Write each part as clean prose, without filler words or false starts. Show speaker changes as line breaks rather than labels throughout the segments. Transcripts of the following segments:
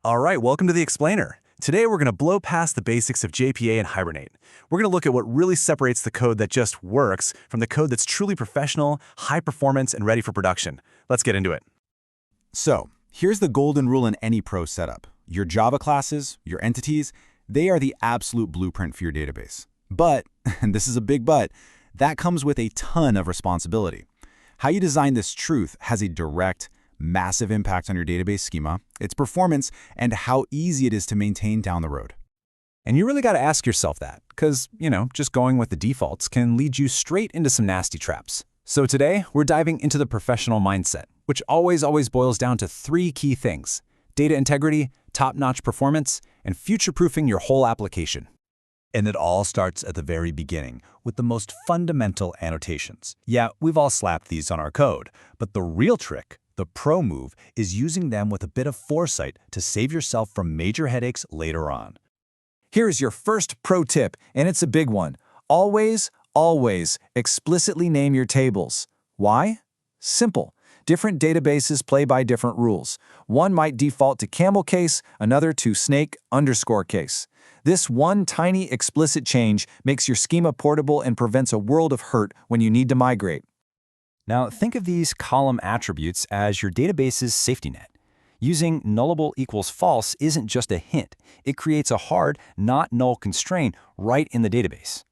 All right, welcome to the Explainer. Today we're going to blow past the basics of JPA and Hibernate. We're going to look at what really separates the code that just works from the code that's truly professional, high performance, and ready for production. Let's get into it.
So, here's the golden rule in any pro setup. Your Java classes, your entities, they are the absolute blueprint for your database. But, and this is a big but, that comes with a ton of responsibility. How you design this truth has a direct, massive impact on your database schema, its performance, and how easy it is to maintain down the road.
And you really got to ask yourself that, because, just going with the defaults can lead you straight into some nasty traps. So today, we're diving into the professional mindset, which always boils down to three key things: data integrity, top-notch performance, and future-proofing your whole application.
And it all starts at the very beginning with the most fundamental annotations. Yeah, we've all slapped these on our code, but the real trick, the pro move, is using them with a bit of foresight to save yourself from major headaches later on.
Here's your first pro tip, and it's a big one. Always explicitly name your tables. Why? Simple. Different databases play by different rules. One might default to camel case, another to snake_case. This one tiny explicit change makes your schema portable and prevents a world of hurt when you need to migrate.
Now, think of these column attributes as your database's safety net. Using nullable equals false isn't just a hint. It creates a hard, not null constraint right in the database.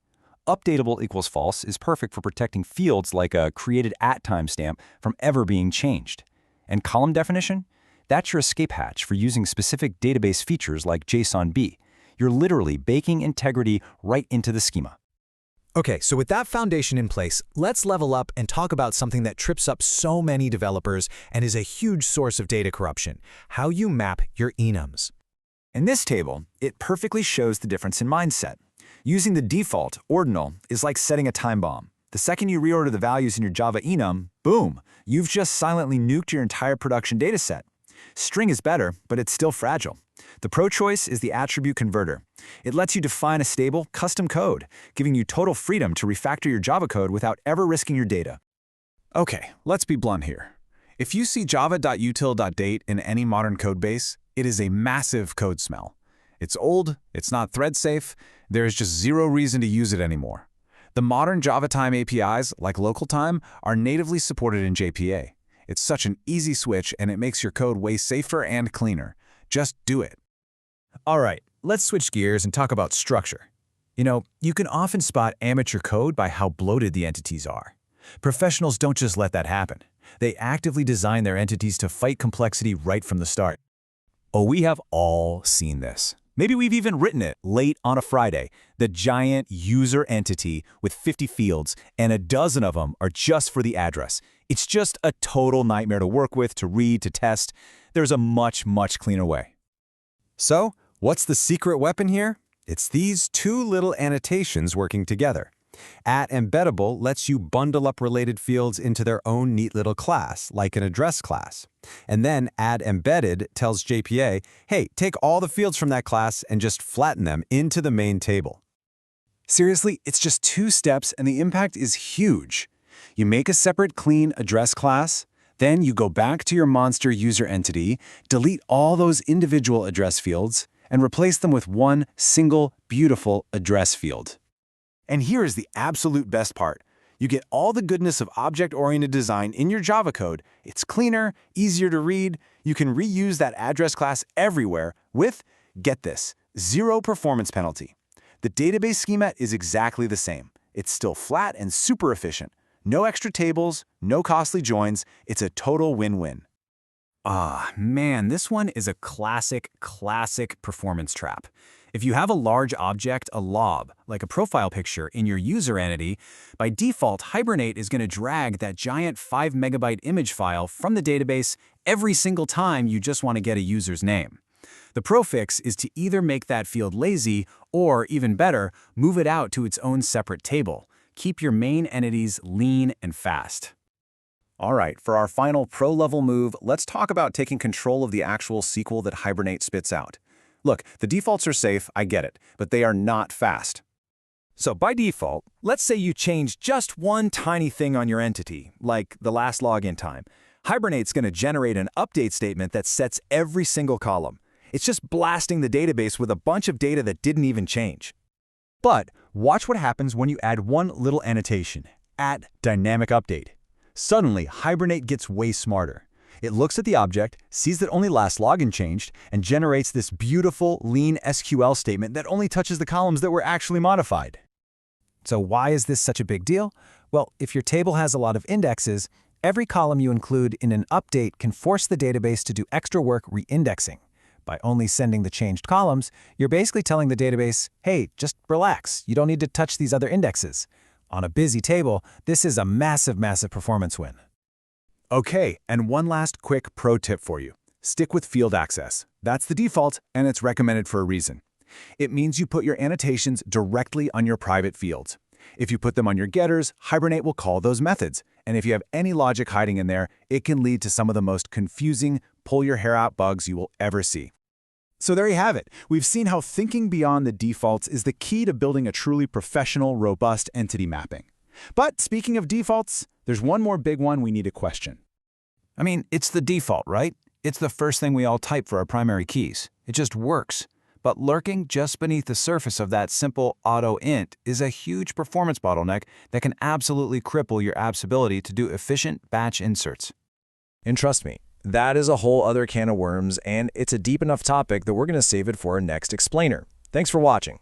Updatable equals false is perfect for protecting fields like a created at timestamp from ever being changed. And column definition? That's your escape hatch for using specific database features like JSONB. You're literally baking integrity right into the schema.
Okay, so with that foundation in place, let's level up and talk about something that trips up so many developers and is a huge source of data corruption: how you map your enums.
In this table, it perfectly shows the difference in mindset. Using the default, ordinal, is like setting a time bomb. The second you reorder the values in your Java enum, boom, you've just silently nuked your entire production dataset. String is better, but it's still fragile. The pro choice is the attribute converter. It lets you define a stable, custom code, giving you total freedom to refactor your Java code without ever risking your data.
Okay, let's be blunt here. If you see java.util.date in any modern code base, it is a massive code smell. It's old, it's not thread safe, there is just zero reason to use it anymore. The modern Java time APIs, like local time, are natively supported in JPA. It's such an easy switch, and it makes your code way safer and cleaner. Just do it.
All right, let's switch gears and talk about structure. You can often spot amateur code by how bloated the entities are. Professionals don't just let that happen. They actively design their entities to fight complexity right from the start.
Oh, we have all seen this. Maybe we've even written it late on a Friday. The giant user entity with 50 fields, and a dozen of them are just for the address. It's just a total nightmare to work with, to read, to test. There's a much cleaner way.
So, what's the secret weapon here? It's these two little annotations working together. @embeddable lets you bundle up related fields into their own neat little class, like an address class. And then @embedded tells JPA, hey, take all the fields from that class and just flatten them into the main table.
Seriously, it's just 2 steps and the impact is huge. You make a separate clean address class, then you go back to your monster user entity, delete all those individual address fields, and replace them with one single, beautiful address field. And here is the absolute best part. You get all the goodness of object-oriented design in your Java code. It's cleaner, easier to read. You can reuse that address class everywhere with, get this, 0 performance penalty. The database schema is exactly the same. It's still flat and super efficient. No extra tables, no costly joins. It's a total win-win.
Ah, man, this one is a classic performance trap. If you have a large object, a lob, like a profile picture in your user entity, by default, Hibernate is going to drag that giant 5 megabyte image file from the database every single time you just want to get a user's name. The pro fix is to either make that field lazy or, even better, move it out to its own separate table. Keep your main entities lean and fast.
All right, for our final pro-level move, let's talk about taking control of the actual SQL that Hibernate spits out. Look, the defaults are safe, I get it, but they are not fast.
So by default, let's say you change just one tiny thing on your entity, like the last login time. Hibernate's going to generate an update statement that sets every single column.
It's just blasting the database with a bunch of data that didn't even change. But watch what happens when you add one little annotation, @dynamic update. Suddenly, Hibernate gets way smarter. It looks at the object, sees that only last login changed, and generates this beautiful, lean SQL statement that only touches the columns that were actually modified.
So why is this such a big deal? Well, if your table has a lot of indexes, every column you include in an update can force the database to do extra work reindexing. By only sending the changed columns, you're basically telling the database, hey, just relax, you don't need to touch these other indexes. On a busy table, this is a massive, massive performance win.
Okay, and one last quick pro tip for you. Stick with field access. That's the default, and it's recommended for a reason. It means you put your annotations directly on your private fields. If you put them on your getters, Hibernate will call those methods. And if you have any logic hiding in there, it can lead to some of the most confusing, pull-your-hair-out bugs you will ever see. So there you have it. We've seen how thinking beyond the defaults is the key to building a truly professional, robust entity mapping. But speaking of defaults, there's one more big one we need to question.
I mean, it's the default, right? It's the first thing we all type for our primary keys. It just works. But lurking just beneath the surface of that simple auto-int is a huge performance bottleneck that can absolutely cripple your app's ability to do efficient batch inserts.
And trust me, that is a whole other can of worms, and it's a deep enough topic that we're going to save it for our next explainer. Thanks for watching.